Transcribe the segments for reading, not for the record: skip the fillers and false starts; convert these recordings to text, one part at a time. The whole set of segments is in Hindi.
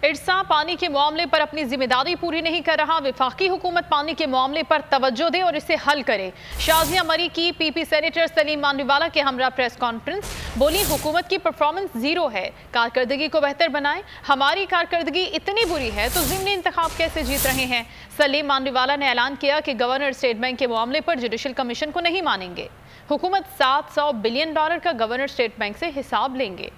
इरसा पानी के मामले पर अपनी जिम्मेदारी पूरी नहीं कर रहा। विफाकी हुकूमत पानी के मामले पर तवज्जो दे और इसे हल करे। शाजिया मरी की पीपी सेनेटर सलीम मानवीवाला के हमरा प्रेस कॉन्फ्रेंस। बोली, हुकूमत की परफॉर्मेंस जीरो है, कारकर्दगी को बेहतर बनाए। हमारी कारकर्दगी इतनी बुरी है तो ज़िमनी इंतखाब कैसे जीत रहे हैं। सलीम मानवीवाला ने ऐलान किया कि गवर्नर स्टेट बैंक के मामले पर जुडिशल कमीशन को नहीं मानेंगे। हुकूमत $700 बिलियन का गवर्नर स्टेट बैंक से हिसाब लेंगे।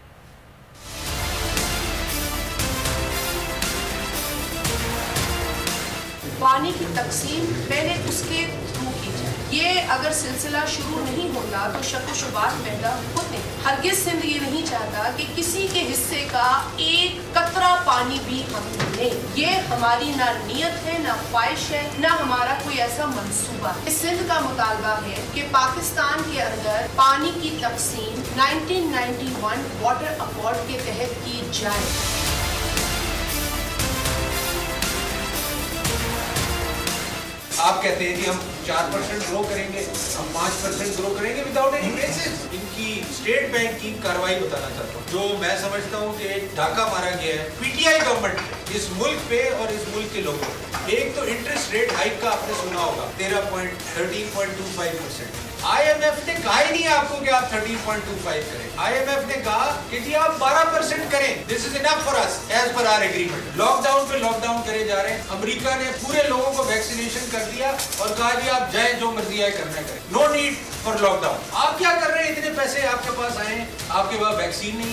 पानी की तकसीम पहले उसके थ्रू की जाए। ये अगर सिलसिला शुरू नहीं होता तो शक व शुबात पैदा होते हैं। हरगिज़ सिंध ये नहीं चाहता कि किसी के हिस्से का एक कतरा पानी भी हम लें। ये हमारी ना नीयत है, ना ख्वाहिश है, ना हमारा कोई ऐसा मंसूबा है। सिंध का मुतालबा है कि पाकिस्तान के अंदर पानी की तकसीम 1991 वाटर अकॉर्ड के तहत की जाए। आप कहते हैं कि हम 4% ग्रो करेंगे, हम 5% ग्रो करेंगे विदाउट एनी बेसिस। इनकी स्टेट बैंक की कार्रवाई बताना चाहता हूँ, जो मैं समझता हूँ कि डाका मारा गया है पीटीआई गवर्नमेंट इस मुल्क पे और इस मुल्क के लोगों पे। एक तो इंटरेस्ट रेट हाइक का आपने सुना होगा 13.25%। IMF ने कहा ही नहीं आपको कि आप 13.25 करें। IMF ने कहा कि जी आप 12% करें। This is enough for us as per our agreement। Lockdown पे लॉकडाउन करे जा रहे हैं। अमेरिका ने पूरे लोगों को वैक्सीनेशन कर दिया और कहा जी आप जाए जो मर्जी आए करना करें। No need for lockdown. आप क्या कर रहे हैं? इतने पैसे आपके पास आए, आपके पास वैक्सीन नहीं है।